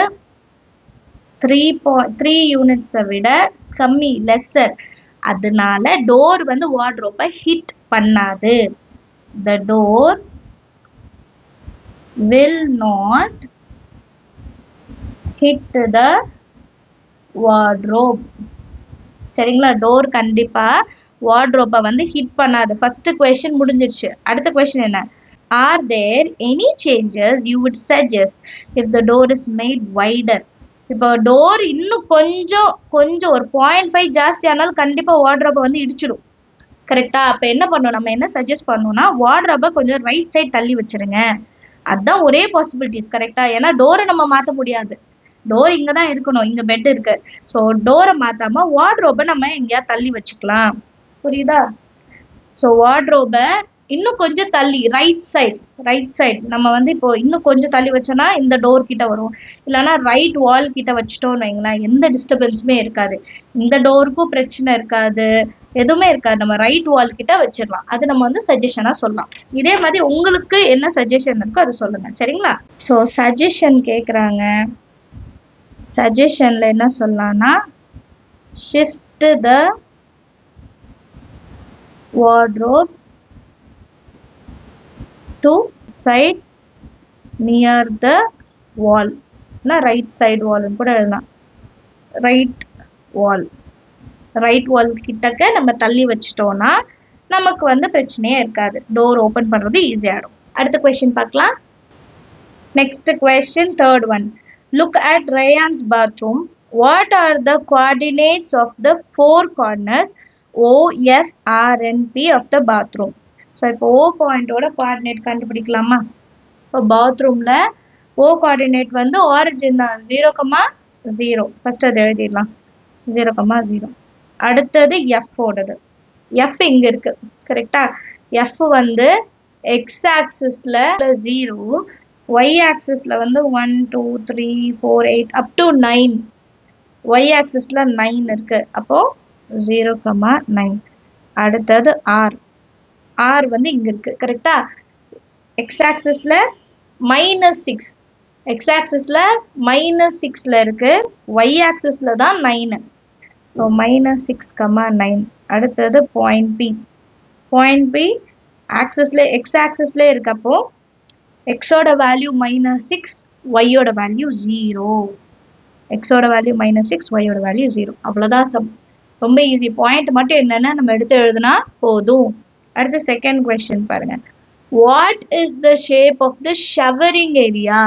3 units விட கம்மி lesser. அதனால door வந்து wardrobe hit பண்ணாது. The door will not hit the wardrobe. சரிங்களா? டோர் கண்டிப்பா வார்ட்ரோப்பை வந்து ஹிட் பண்ணாது. ஃபர்ஸ்ட் கொஸ்டின் முடிஞ்சிருச்சு. அடுத்த கொஸ்டின் என்ன? Are there any changes you would suggest if the door is made wider? இப்போ டோர் இன்னும் கொஞ்சம் ஒரு 0.5 ஜாஸ்தி ஆனாலும் கண்டிப்பா வார்ட்ரோப்பை வந்து இடிச்சிடும். கரெக்டா? அப்போ என்ன பண்ணணும்? நம்ம என்ன சஜஸ்ட் பண்ணணும்னா வார்ட்ரோப்பை கொஞ்சம் ரைட் சைட் தள்ளி வச்சிருங்க. அதுதான் ஒரே பாசிபிலிட்டிஸ். கரெக்டா? ஏன்னா டோரை நம்ம மாற்ற முடியாது. டோர் இங்கே தான் இருக்கணும். இங்கே பெட் இருக்கு. ஸோ டோரை மாற்றாம வார்ட்ரோப்பை நம்ம எங்கேயா தள்ளி வச்சுக்கலாம். புரியுதா? ஸோ வார்ட்ரோப்பை இன்னும் கொஞ்சம் தள்ளி ரைட் சைட் நம்ம வந்து இப்போ இன்னும் கொஞ்சம் தள்ளி வச்சோன்னா இந்த டோர் கிட்ட வரும். இல்லைன்னா ரைட் வால் கிட்ட வச்சுட்டோம்னு வைங்களேன், எந்த டிஸ்டர்பன்ஸுமே இருக்காது. இந்த டோருக்கும் பிரச்சனை இருக்காது, எதுவுமே இருக்காது. நம்ம ரைட் வால் கிட்ட வச்சிடலாம். அது நம்ம வந்து சஜஷனாக சொல்லலாம். இதே மாதிரி உங்களுக்கு என்ன சஜஷன் இருக்கோ அதை சொல்லுங்க. சரிங்களா? ஸோ சஜஷன் கேட்குறாங்க. சஜஷன்ல என்ன சொல்லலாம்னா shift the wardrobe to side near the wall. Right side வால்னு கூட எழுதலாம். ரைட் வால் கிட்டக்க நம்ம தள்ளி வச்சிட்டோம்னா நமக்கு வந்து பிரச்சனையே இருக்காது. டோர் ஓபன் பண்றது ஈஸியாகிடும். அடுத்த கொஸ்டின் பார்க்கலாம். Next question, third one. Look at Rayan's bathroom. What are the coordinates of the four corners O, F, R and P of the bathroom? So இப்போ O பாயிண்டோட கோஆர்டினேட் கண்டுபிடிக்கலாமா? இப்போ பாத்ரூம்ல O கோஆர்டினேட் வந்து ஆரிஜின் தான் 0, 0. ஃபர்ஸ்ட் அதை எழுதிடலாம். 0, 0. அடுத்தது F ஓடது. F இங்க இருக்கு. கரெக்டா? F வந்து X ஆக்சிஸ்ல 0, y ஆக்சிஸ்ல வந்து 1 2 3 4 8 up to 9. y ஆக்சிஸ்ல 9 இருக்கு. அப்போ 0, 9. அடுத்தது r வந்து இங்க இருக்கு. கரெக்டா? x ஆக்சிஸ்ல -6, x ஆக்சிஸ்ல -6ல இருக்கு, y ஆக்சிஸ்ல தான் 9. ஸோ -6, 9. அடுத்தது பாயிண்ட் P ஆக்சிஸ்ல x ஆக்சிஸ்ல இருக்கப்போ x ஓட வேல்யூ -6, y ஓட வேல்யூ 0. x ஓட வேல்யூ -6, y ஓட வேல்யூ 0. அவ்வளோதான் சம். ரொம்ப ஈஸி. பாயிண்ட் மட்டும் என்னன்னா நம்ம எடுத்து எழுதுனா போதும். அடுத்து செகண்ட் கொஸ்டின் பாருங்க. What is the shape of the showering area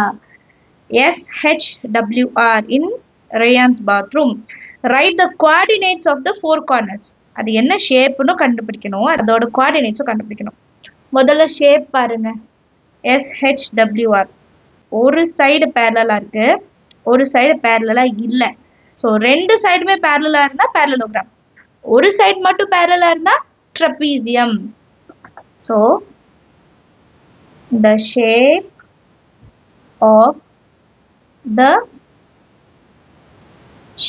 SHWR in Rayan's bathroom? Write the coordinates of the four corners. அது என்ன ஷேப்னு கண்டுபிடிக்கணும், அதோட கோஆர்டினேட்ஸும் கண்டுபிடிக்கணும். முதல்ல ஷேப் பாருங்க. SHWR ஒரு சைடு பேரலா இருக்கு, ஒரு சைடு பேரலா இல்ல. ஸோ ரெண்டு சைடுமே பேரலா இருந்தா பேரலோகிராம், ஒரு சைடு மட்டும் பேரலா இருந்தா trapezium. So the shape of the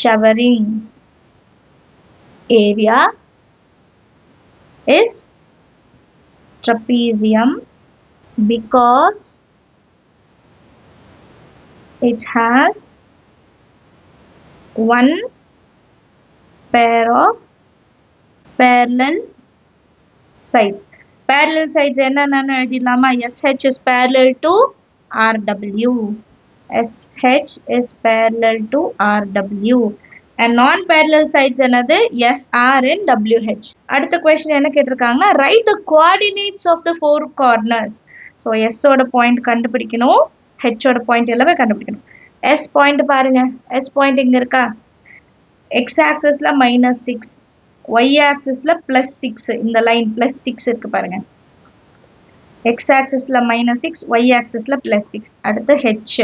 showering area is trapezium because it has one pair of parallel sides. parallel sides என்னன்னு எழுதிடலாமா? SH is parallel to RW. SH is parallel to RW. And non-parallel sides என்னது? SR and WH. அடுத்த question என்ன கேட்டிருக்காங்கன்னா, write the coordinates of the four corners. So S ஓட point கண்டுபிடிக்கணும், H ஓட point எல்லாமே கண்டுபிடிக்கணும். S point பாருங்க, S point இங்க இருக்கா? X axisல -6, Y axisல +6, இந்த line +6 இருக்கு பாருங்க. X axisல -6, Y axisல +6. அடுத்து H.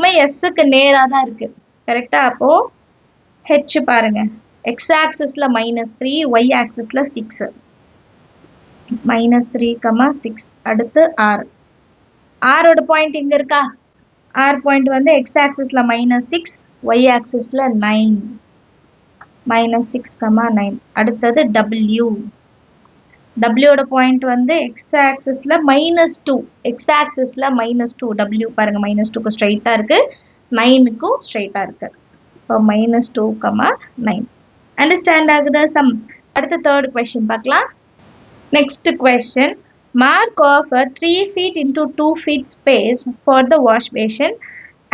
Hமே Sக்கு நேரா தான் இருக்கு. கரெக்ட்டா? அப்போ H பாருங்க. X axisல -3, Y axisல 6. -3, 6. அடுத்து R. R ஓட பாயிண்ட் இங்க இருக்கா? R பாயிண்ட் வந்து X axisல -6, Y axisல 9. -6, 9. அடுத்தது W. W ஓட பாயிண்ட் வந்து X axisல -2. X axisல -2. W பாருங்க -2க்கு ஸ்ட்ரைட்டா இருக்கு, 9க்கும் ஸ்ட்ரைட்டா இருக்கு. So -2, 9. Understand ஆகுதா sum? அடுத்த third question பார்க்கலாம். Next question. Mark off a 3 feet into 2 feet space for the wash basin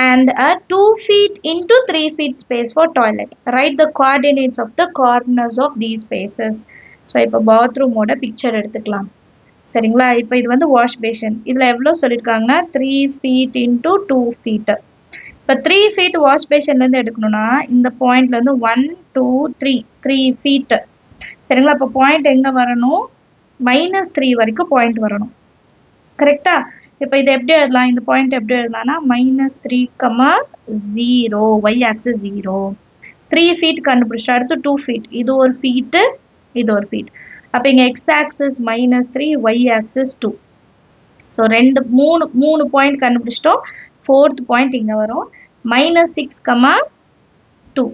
and a 2 feet into 3 feet space for toilet. Write the coordinates of the corners of these spaces. So இப்போ பாத்ரூம் ஓட பிக்சர் எடுத்துக்கலாம். சரிங்களா? இப்போ இது வந்து வாஷ் பேஷன். இதில் எவ்வளோ சொல்லியிருக்காங்கன்னா 3 feet into 2 feet. இப்போ 3 feet வாஷ் பேஷன்லேருந்து எடுக்கணும்னா இந்த பாயிண்ட்லேருந்து 1, 2, 3 feet. சரிங்களா? இப்போ பாயிண்ட் எங்கே வரணும்? -3 வரைக்கும் பாயிண்ட் வரணும். கரெக்டா? இப்போ இது எப்படி எழுதலாம்? இந்த பாயிண்ட் எப்படி எழுதலாம்னா -3, 0, Y axis 0. 3 feet கண்டுபிடிச்சா அடுத்து 2 feet. இது ஒரு ஃபீட்டு, இது ஒரு ஃபீட். அப்போ இங்கே X axis -3, Y axis 2. So மூணு பாயிண்ட் கண்டுபிடிச்சிட்டோம். 4th பாயிண்ட் இங்கே வரும் -6, 2.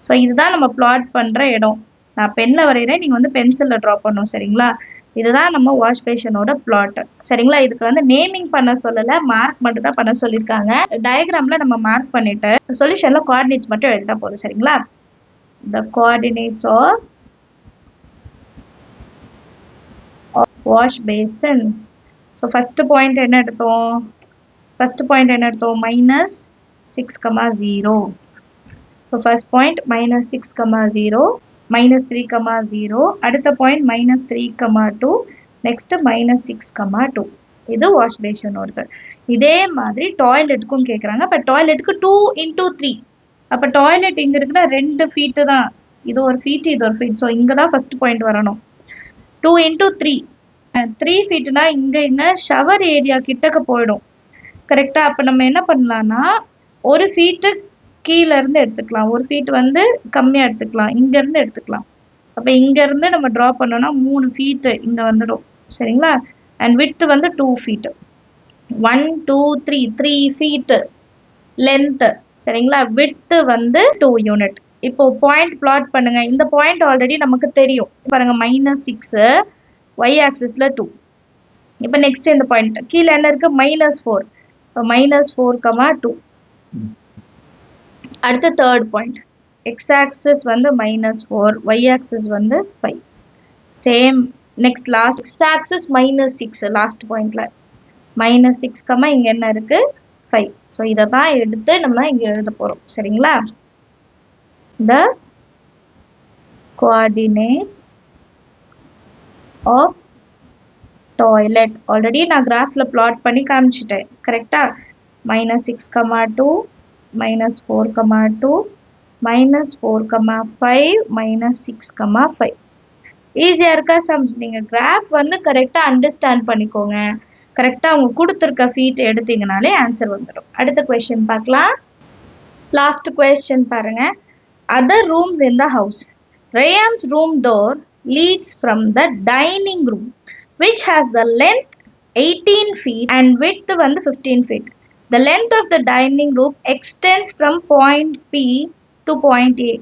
ஸோ இதுதான் நம்ம பிளாட் பண்ணுற இடம். நான் பென்னில் வரைகிறேன், நீங்கள் வந்து பென்சிலில் ட்ரா பண்ணணும். சரிங்களா? இதுதான் நம்ம வாஷ் பேஷனோட பிளாட். சரிங்களா? இதுக்கு வந்து நேமிங் பண்ண சொல்லலை, மார்க் மட்டும் தான் பண்ண சொல்லியிருக்காங்க. டயக்ராமில் நம்ம மார்க் பண்ணிட்டு சொல்யூஷனில் கோஆர்டினேட்ஸ் மட்டும் எழுதிட்டா போதும். சரிங்களா? The coordinates of wash basin. So first point என்ன எடுத்தோம்? First point என்ன எடுத்தோம்? -6, 0. So first point -6, 0, -3, 0. அடுத்த point -3, 2. Next -6, 2. இது வாஷ் பேஷன் ஒருத்தர். இதே மாதிரி டாய்லெட்டுக்கும் கேட்குறாங்க. இப்போ டாய்லெட்டுக்கு 2 into 3. அப்போ டாய்லெட் இங்கே இருக்குன்னா 2 ஃபீட்டு தான். இது ஒரு ஃபீட்டு, இது ஒரு ஃபீட். ஸோ இங்கே தான் ஃபர்ஸ்ட் பாயிண்ட் வரணும். 2 into 3. 3 ஃபீட்னா இங்கே ஷவர் ஏரியா கிட்டக்க போயிடும். கரெக்டாக? அப்போ நம்ம என்ன பண்ணலான்னா ஒரு ஃபீட்டு கீழே இருந்து எடுத்துக்கலாம், ஒரு ஃபீட் வந்து கம்மியாக எடுத்துக்கலாம், இங்கேருந்து எடுத்துக்கலாம். அப்போ இங்கேருந்து நம்ம ட்ரா பண்ணோன்னா 3 ஃபீட்டு இங்கே வந்துடும். சரிங்களா? அண்ட் விட்த் வந்து 2 ஃபீட்டு. 1, 2, 3 feet length. சரிங்களா? விட்த்து வந்து 2 யூனிட். இப்போ பாயிண்ட் பிளாட் பண்ணுங்க. இந்த பாயிண்ட் ஆல்ரெடி நமக்கு தெரியும். பாருங்க -6, Y ஆக்சிஸ்ல 2. இப்போ நெக்ஸ்ட் இந்த பாயிண்ட் கீழே என்ன இருக்கு? -4. இப்போ -4, 2. அடுத்த தேர்ட் பாயிண்ட் X ஆக்சிஸ் வந்து -4, Y ஆக்சிஸ் வந்து 5. Same next last X axis -6 last பாயிண்ட்ல -6, இங்க என்ன இருக்கு? 5. ஸோ இதை தான் எடுத்து நம்ம இங்க எழுத போறோம். சரிங்களா? The coordinates of toilet. Already நான் கிராஃப்ல பிளாட் பண்ணி காமிச்சிட்டேன். கரெக்டா? -6, 2, -4, 2, -4, 5, -6, 5. ஈஸியா இருக்கா சம்ஸ்? நீங்க கிராஃப் வந்து கரெக்டா அண்டர்ஸ்டாண்ட் பண்ணிக்கோங்க. கரெக்டா அவங்க கொடுத்துருக்க ஃபீட் எடுத்தீங்கனாலே ஆன்சர் வந்துடும். அடுத்த கொஸ்டின் பார்க்கலாம். லாஸ்ட் கொஸ்டின் பாருங்க. Other rooms in the house. Rayan's room door leads from the dining room, which has the length 18 feet and width வந்து 15 feet. The length of the dining room extends from point P to point A.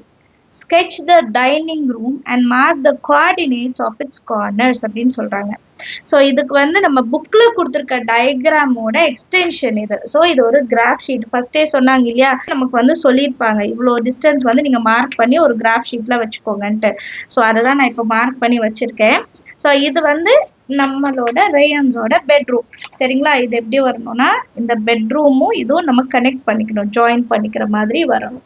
sketch the dining room and mark the coordinates of its corners அப்படின்னு சொல்றாங்க. ஸோ இதுக்கு வந்து நம்ம புக்ல கொடுத்துருக்க டயக்ராமோட எக்ஸ்டென்ஷன் இது. ஸோ இது ஒரு கிராஃப் ஷீட். ஃபர்ஸ்டே சொன்னாங்க இல்லையா, நமக்கு வந்து சொல்லியிருப்பாங்க இவ்வளோ டிஸ்டன்ஸ் வந்து நீங்க மார்க் பண்ணி ஒரு கிராஃப் ஷீட்ல வச்சுக்கோங்கன்ட்டு. ஸோ அதை தான் நான் இப்போ மார்க் பண்ணி வச்சிருக்கேன். ஸோ இது வந்து நம்மளோட ரேயன்ஸோட பெட்ரூம். சரிங்களா? இது எப்படி வரணும்னா இந்த பெட்ரூமும் இதுவும் நம்ம கனெக்ட் பண்ணிக்கணும், ஜாயின் பண்ணிக்கிற மாதிரி வரணும்.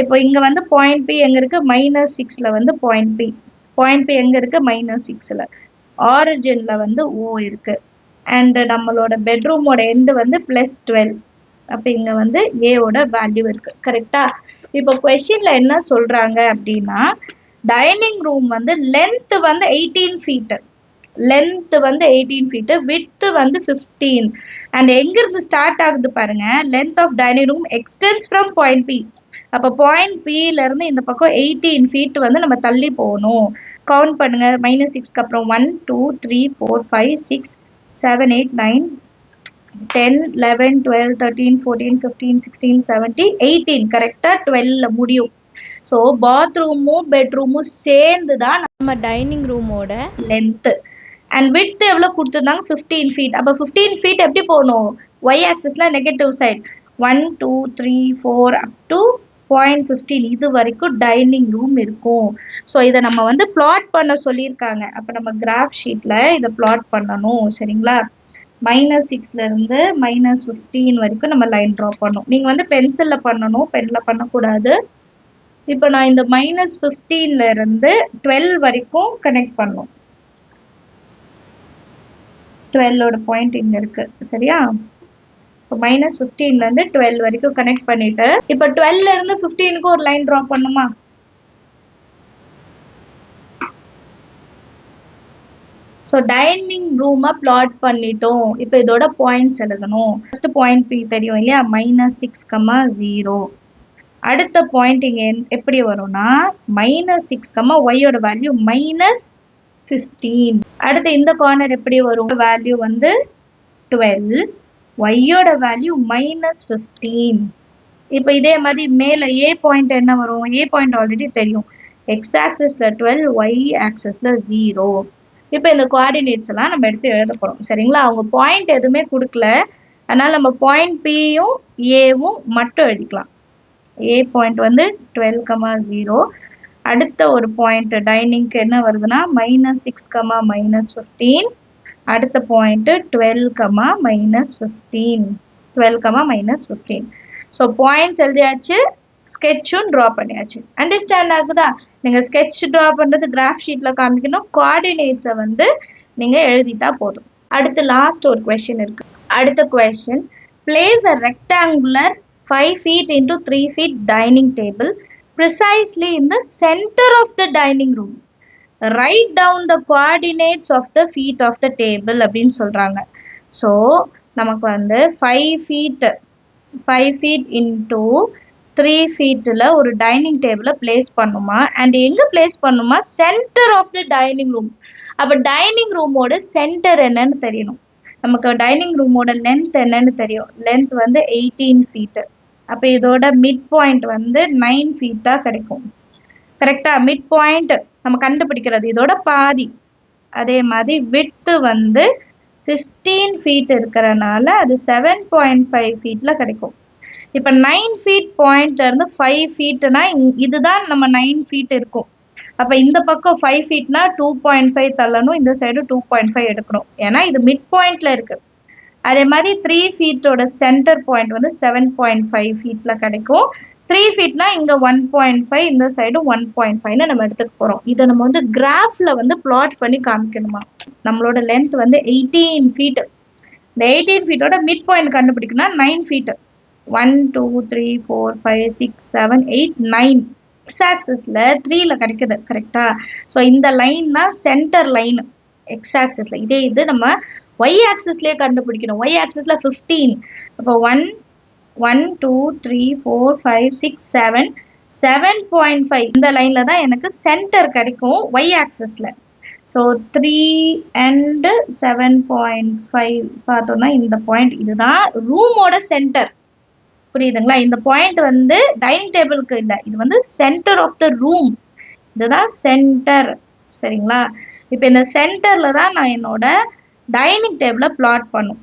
இப்போ இங்க வந்து பாயிண்ட் பி எங்க இருக்கு, -6ல வந்து பாயிண்ட் பி எங்க இருக்கு, -6ல. ஆரிஜின்ல வந்து ஓ இருக்கு. அண்ட் நம்மளோட பெட்ரூமோட எண்டு வந்து +12. அப்ப இங்க வந்து ஏவோட வேல்யூ இருக்கு. கரெக்டா? இப்போ கொஸ்டின்ல என்ன சொல்றாங்க அப்படின்னா, டைனிங் ரூம் வந்து லென்த் வந்து 18 ஃபீட், லென்த் வந்து 18 ஃபீட், விட்த் வந்து 15. அண்ட் எங்க இருந்து ஸ்டார்ட் ஆகுது பாருங்க, length of dining room extends from point P. அப்போ பாயிண்ட் பில இருந்து இந்த பக்கம் 18 ஃபீட் வந்து நம்ம தள்ளி போகணும். கவுண்ட் பண்ணுங்க. -6க்கு அப்புறம் 1 2 3 4 5 6 7 8 9 10 11 12 13 14 15 16 17 18. கரெக்டா 12ல முடியும். ஸோ பாத்ரூமும் பெட்ரூமும் சேர்ந்து தான் நம்ம டைனிங் ரூமோட லென்த். அண்ட் விட்த் எவ்வளோ கொடுத்துருந்தாங்க, 15 ஃபீட். அப்போ 15 ஃபீட் எப்படி போகணும், ஒய் ஆக்சிஸ்ல நெகட்டிவ் சைட். 1 2 3 4 அப் டு 0.15 இது வரைக்கும் டைனிங் ரூம் இருக்கும். ஸோ இதை நம்ம வந்து பிளாட் பண்ண சொல்லியிருக்காங்க. அப்போ நம்ம கிராஃப் ஷீட்ல இதை பிளாட் பண்ணணும். சரிங்களா? -6ல இருந்து -15 வரைக்கும் நம்ம லைன் ட்ரா பண்ணணும். நீங்க வந்து பென்சில்ல பண்ணணும், பென்ல பண்ணக்கூடாது. இப்போ நான் இந்த -15ல இருந்து 12 வரைக்கும் கனெக்ட் பண்ணணும். 12ஓட பாயிண்ட் இங்க இருக்கு. சரியா? இப்போ -15ல இருந்து 12 வரைக்கும் கனெக்ட் பண்ணிட்டு, இப்போ 12ல இருந்து 15க்கு ஒரு லைன் ட்ரா பண்ணுமா? ஸோ டைனிங் ரூமை பிளாட் பண்ணிட்டோம். இப்போ இதோட பாயிண்ட்ஸ் எழுதணும். ஃபர்ஸ்ட் பாயிண்ட் பி தெரியும் இல்லையா, -6, 0. அடுத்த பாயிண்ட் இங்க எப்படி வரும்னா -6, ஒய்யோட வேல்யூ -15. அடுத்து இந்த கார்னர் எப்படி வரும், வேல்யூ வந்து 12, ஒய்யோட வேல்யூ -15. இப்போ இதே மாதிரி மேல ஏ பாயிண்ட் என்ன வரும், ஏ பாயிண்ட் ஆல்ரெடி தெரியும், எக்ஸ் ஆக்சிஸ்ல 12, ஒய் ஆக்சிஸ்ல 0. இப்போ இந்த கோஆர்டினேட்ஸ் எல்லாம் நம்ம எடுத்து எழுத போறோம். சரிங்களா? அவங்க பாயிண்ட் எதுவுமே கொடுக்கல, அதனால நம்ம பாயிண்ட் பியும் ஏவும் மட்டும் எழுதிக்கலாம். ஏ பாயிண்ட் வந்து 12, 0. அடுத்த ஒரு பாயிண்ட் டைனிங்க்கு என்ன வருதுன்னா -6, -15. அடுத்த பாயிண்ட் 12, -15. 12, -15. ஸோ பாயிண்ட்ஸ் எழுதியாச்சு, ஸ்கெட்சும் ட்ரா பண்ணியாச்சு. அண்டர்ஸ்டாண்ட் ஆகுதா? நீங்க ஸ்கெட்ச் ட்ரா பண்றது கிராஃப் ஷீட்ல காமிக்கணும், கோஆர்டினேட்ஸை வந்து நீங்க எழுதிட்டா போதும். அடுத்து லாஸ்ட் ஒரு கொஸ்டின் இருக்கு. அடுத்த question, place a rectangular 5 feet into 3 feet dining table precisely in the center of the dining room. Write down the coordinates of the feet of the table அப்படின்னு சொல்றாங்க. ஸோ நமக்கு வந்து 5 feet into 3 feetல ஒரு டைனிங் டேபிளை பிளேஸ் பண்ணுமா, அண்ட் எங்க பிளேஸ் பண்ணுமா, centre of the dining room. அப்போ டைனிங் ரூமோட சென்டர் என்னன்னு தெரியணும். நமக்கு டைனிங் ரூமோட லென்த் என்னன்னு தெரியும், லென்த் வந்து 18 ஃபீட். அப்போ இதோட மிட் பாயிண்ட் வந்து 9 ஃபீட் தான் கிடைக்கும். கரெக்டா? மிட் பாயிண்ட் நம்ம கண்டுபிடிக்கிறது இதோட பாதி. அதே மாதிரி விட்த் வந்து 15 ஃபீட் இருக்கிறனால அது 7.5 ஃபீட்ல கிடைக்கும். இப்போ 9 ஃபீட் பாயிண்ட்ல இருந்து 5 ஃபீட்னா இதுதான் நம்ம 9 ஃபீட் இருக்கும். அப்ப இந்த பக்கம் 5 ஃபீட்னா 2.5 தள்ளணும், இந்த சைடு 2.5 எடுக்கணும், ஏன்னா இது மிட் பாயிண்ட்ல இருக்கு. அதே மாதிரி 3 ஃபீட்டோட சென்டர் பாயிண்ட் வந்து 7.5 ஃபீட்ல கிடைக்கும். 3 ஃபீட்னா இங்க 1.5, இந்த சைடு 1.5ன்னு நம்ம எடுத்துட்டு போறோம். இதை நம்ம வந்து கிராஃப்ல வந்து பிளாட் பண்ணி காமிக்கணுமா. நம்மளோட லென்த் வந்து 18 ஃபீட். இந்த 18 ஃபீட்டோட மிட் பாயிண்ட் கண்டுபிடிக்கணும்னா 9 ஃபீட். 1 2 3 4 5 6 7 8 9 எக்ஸ் ஆக்சிஸ்ல 3ல கிடைக்குது. கரெக்டா? ஸோ இந்த லைன் தான் சென்டர் லைன் எக்ஸ் ஆக்சிஸ்ல. இதே இது நம்ம ஒய் ஆக்சிஸ்லயே கண்டுபிடிக்கணும். ஒய் ஆக்சிஸ்ல 15. அப்போ 1 2 3 4 5 6 7 7.5 இந்த லைன்ல தான் எனக்கு சென்டர் கிடைக்கும் ஒய் ஆக்சிஸ்ல. ஸோ 3 and 7.5 பார்த்தோம்னா இந்த பாயிண்ட், இதுதான் ரூமோட சென்டர். புரியுதுங்களா? இந்த பாயிண்ட் வந்து டைனிங் டேபிளுக்கு இல்லை, இது வந்து சென்டர் ஆஃப் த ரூம். இதுதான் சென்டர். சரிங்களா? இப்போ இந்த சென்டர்ல தான் நான் என்னோட டைனிங் டேபிளை பிளாட் பண்ணும்.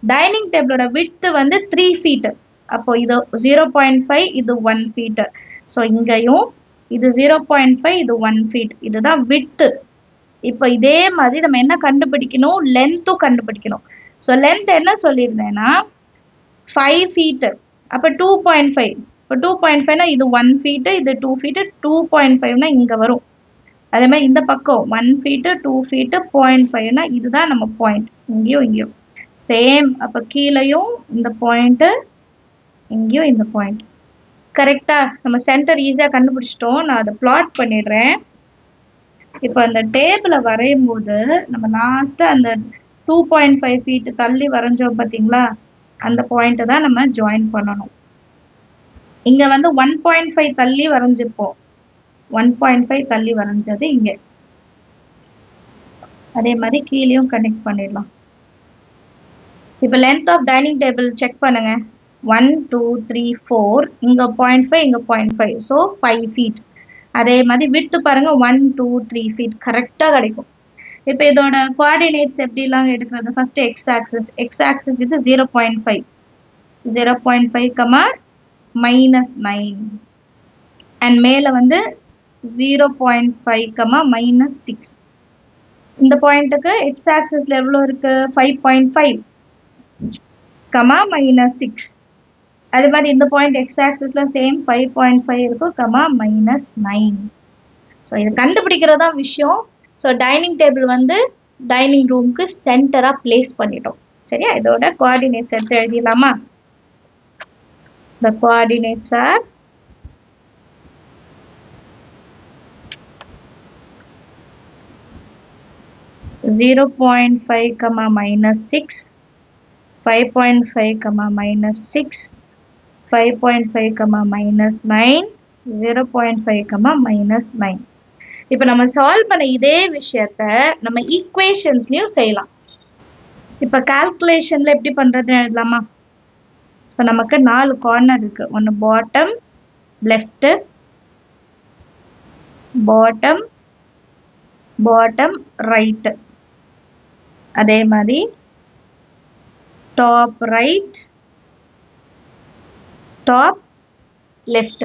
டைனிங் டேபிளோட விட்த் வந்து 3 feet. அப்போ இது 0.5, இது 1 feet. ஸோ இங்கேயும் இது 0.5, இது 1 feet. இதுதான் விட்த். இப்போ இதே மாதிரி நம்ம என்ன கண்டுபிடிக்கணும்? லென்த்தும் கண்டுபிடிக்கணும். ஸோ லென்த் என்ன சொல்லியிருந்தேன்னா 5 feet. அப்போ 2.5. இப்போ 2.5னா இது 1 feet, இது 2 feet. 2.5னா இங்கே வரும். அதே மாதிரி இந்த பக்கம் 1 feet, 2 feet, 0.5னா இதுதான் நம்ம பாயிண்ட். இங்கேயும் இங்கேயும் சேம். அப்போ கீழேயும் இந்த பாயிண்ட்டு, இங்கேயும் இந்த பாயிண்ட். கரெக்டாக நம்ம சென்டர் ஈஸியாக கண்டுபிடிச்சிட்டோம். நான் அதை பிளாட் பண்ணிடுறேன். இப்போ அந்த டேபிளை வரையும் போது நம்ம லாஸ்ட்டாக அந்த 2.5 feet தள்ளி வரைஞ்சோம் பார்த்தீங்களா? அந்த பாயிண்ட்டை தான் நம்ம ஜாயின் பண்ணணும். இங்கே வந்து 1.5 தள்ளி வரைஞ்சிருப்போம். 1.5 தள்ளி வரைஞ்சது இங்கே. அதே மாதிரி கீழேயும் கனெக்ட் பண்ணிடலாம். இப்போ length of dining table check பண்ணுங்க. 1 2 3 4, இங்கே 0.5, இங்கே 0.5. So 5 feet. அதே மாதிரி விட்த்து பாருங்க, 1 2 3 feet கரெக்டாக கிடைக்கும். இப்போ இதோட கோஆர்டினேட்ஸ் எப்படிலாம் எடுக்கிறது? First X axis. X axis இது 0.5. 0.5, -9. அண்ட் மேலே வந்து 0.5, -6. இந்த பாயிண்ட்டுக்கு எக்ஸ் ஆக்சிஸ்ல எவ்வளோ இருக்கு? 5.5, -6. அதே மாதிரி இந்த பாயிண்ட் எக்ஸ் ஆக்சிஸ்ல சேம் 5.5 இருக்கும், -9. ஸோ இது கண்டுபிடிக்கிறதா விஷயம். ஸோ டைனிங் டேபிள் வந்து டைனிங் ரூமுக்கு சென்டராக பிளேஸ் பண்ணிட்டோம். சரியா? இதோட கோஆர்டினேட்ஸ் எடுத்து எழுதிடலாமா? The coordinates are -0.5, -6, 5.5, -6, 5.5, -9, 0.5, -9. இப்போ நம்ம சால்வ் பண்ண இதே விஷயத்த நம்ம ஈக்குவேஷன்ஸ்லையும் செய்யலாம். இப்போ கால்குலேஷனில் எப்படி பண்ணுறதுன்னு எழுதலாமா? ஸோ நமக்கு 4 கார்னர் இருக்குது. ஒன்று bottom left, bottom bottom right, அதே மாதிரி டாப் ரைட், டாப் லெஃப்ட்.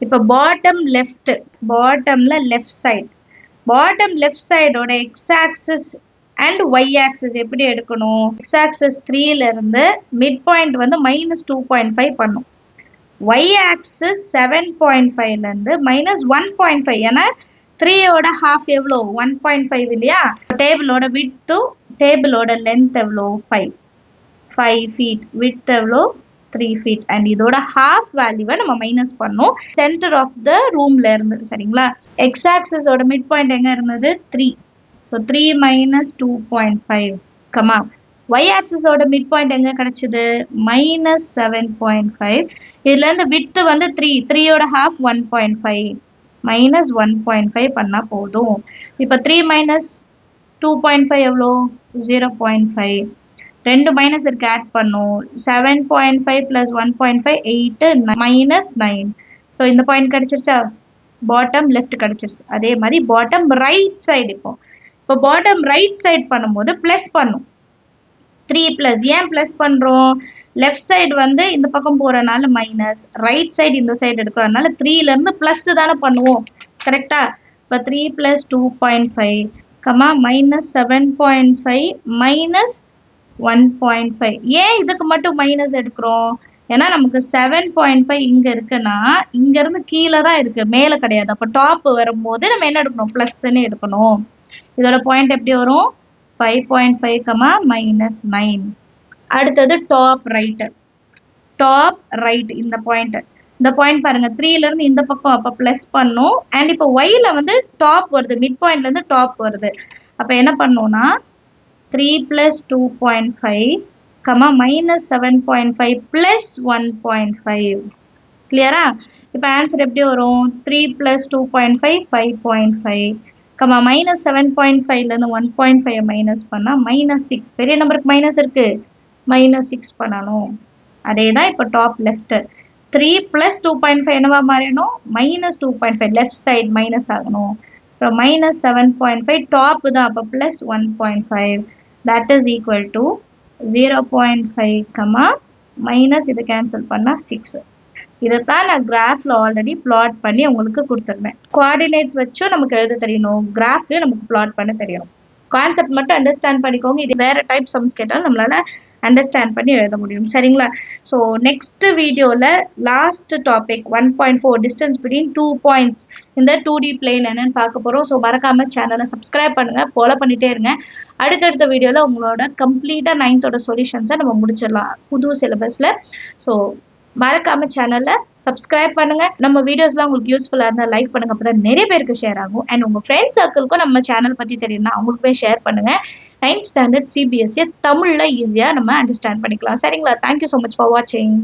இப்போ பாட்டம் லெஃப்ட், பாட்டம்ல லெஃப்ட் சைடு, பாட்டம் லெஃப்ட் சைடோட X axis and Y axis எப்படி எடுக்கணும்? எக்ஸ் ஆக்சிஸ் 3ல இருந்து மிட் பாயிண்ட் வந்து -2.5 பண்ணும். ஒய் ஆக்சிஸ் 7.5ல இருந்து -1.5. ஏன்னா 3யோட ஹாஃப் எவ்வளோ? 1.5 இல்லையா? டேபிளோட விட்த்தும் டேபிளோட லென்த் எவ்வளோ? 5 feet. விட்த் எவ்வளோ? 3 feet. அண்ட் இதோட ஹாஃப் வேல்யூவை நம்ம மைனஸ் பண்ணோம் சென்டர் ஆஃப் த ரூம்ல இருந்து. சரிங்களா? எக்ஸ் ஆக்சிஸோட மிட் பாயிண்ட் எங்க இருந்தது? 3. ஸோ 3 - 2.5, ஒய் ஆக்சிஸோட மிட் பாயிண்ட் எங்க கிடைச்சது? -7.5. இதுல இருந்து விட்த் வந்து 3, 3யோட ஹாஃப் 1.5, -1.5 பண்ணா போதும். இப்போ 3 - 2.5 எவ்வளோ? 0.5. 2 மைனஸ் இருக்கு, ஆட் பண்ணும். 7.5 + 1.5 8 -9. ஸோ இந்த பாயிண்ட் கிடைச்சிருச்சா? பாட்டம் லெஃப்ட் கிடைச்சிருச்சு. அதே மாதிரி பாட்டம் ரைட் சைடு. இப்போ பாட்டம் ரைட் சைடு பண்ணும்போது ப்ளஸ் பண்ணும். 3+. ஏன் ப்ளஸ் பண்ணுறோம்? லெஃப்ட் சைடு வந்து இந்த பக்கம் போகிறனால மைனஸ், ரைட் சைடு இந்த சைடு எடுக்கிறதுனால 3லேருந்து ப்ளஸ் தானே பண்ணுவோம். கரெக்டாக? இப்போ 3 + 2.5, -7.5 -1.5. ஏன் இதுக்கு மட்டும் மைனஸ் எடுக்கிறோம்? ஏன்னா நமக்கு 7.5 இங்கே இருக்குன்னா இங்கேருந்து கீழே தான் இருக்குது, மேலே கிடையாது. அப்போ டாப் வரும்போது நம்ம என்ன எடுக்கணும்? ப்ளஸ்ன்னு எடுக்கணும். இதோட பாயிண்ட் எப்படி வரும்? 5.5, -9. அடுத்தது டாப் ரைட்டு. டாப் ரைட் இந்த பாயிண்ட் பாருங்க, 3ல இருந்து இந்த பக்கம், அப்போ ப்ளஸ் பண்ணும். அண்ட் இப்போ ஒய்ல வந்து டாப் வருது, மிட் பாயிண்ட்ல இருந்து டாப் வருது. அப்போ என்ன பண்ணோம்னா 3 + 2.5, -7.5 + 1.5. கிளியரா? இப்போ ஆன்சர் எப்படி வரும்? 3 + 2.5 5.5, -7.5லேருந்து 1.5 மைனஸ் பண்ணால் -6. பெரிய நம்பருக்கு மைனஸ் இருக்கு, -6 பண்ணணும். அதே தான் இப்போ டாப் லெஃப்ட் 3 plus 2.5 என்னவா மாறிடணும் minus 2.5 லெஃப்ட் சைடு மைனஸ் ஆகணும். அப்புறம் minus 7.5 டாப் தான் அப்போ plus 1.5 that is equal to 0.5 minus இதை கேன்சல் பண்ணா 6. இதைத்தான் நான் கிராஃப்ல ஆல்ரெடி பிளாட் பண்ணி உங்களுக்கு கொடுத்துருந்தேன். கோஆர்டினேட்ஸ் வச்சும் நமக்கு எழுத தெரியணும், கிராஃப்லயும் நமக்கு பிளாட் பண்ண தெரியணும். கான்செப்ட் மட்டும் அண்டர்ஸ்டாண்ட் பண்ணிக்கோங்க. இது வேற டைப் சம்ஸ் கேட்டாலும் நம்மளால அண்டர்ஸ்டாண்ட் பண்ணி எழுத முடியும். சரிங்களா? ஸோ நெக்ஸ்ட் வீடியோவில் last topic 1.4 distance between 2 points இந்த 2D பிளேன் என்னன்னு பார்க்க போகிறோம். ஸோ மறக்காம சேனலை சப்ஸ்கிரைப் பண்ணுங்க, ஃபாலோ பண்ணிட்டே இருங்க. அடுத்தடுத்த வீடியோவில் உங்களோட கம்ப்ளீட்டாக 9th சொல்யூஷன்ஸை நம்ம முடிச்சிடலாம் புது சிலபஸில். ஸோ மறக்காம சேனலை சப்ஸ்கிரைப் பண்ணுங்க. நம்ம வீடியோஸ்லாம் உங்களுக்கு யூஸ்ஃபுல்லாக இருந்தால் லைக் பண்ணுங்க, அப்புறம் நிறைய பேருக்கு ஷேர் ஆகும். அண்ட் உங்க ஃப்ரெண்ட்ஸ் சர்க்கிள்க்கும் நம்ம சேனல் பற்றி தெரியும்னா அவங்களுக்குமே ஷேர் பண்ணுங்க. 9th ஸ்டாண்டர்ட் CBSE தமிழில் ஈஸியாக நம்ம அண்டர்ஸ்டாண்ட் பண்ணிக்கலாம். சரிங்களா? தேங்க்யூ ஸோ மச் ஃபார் வாட்சிங்.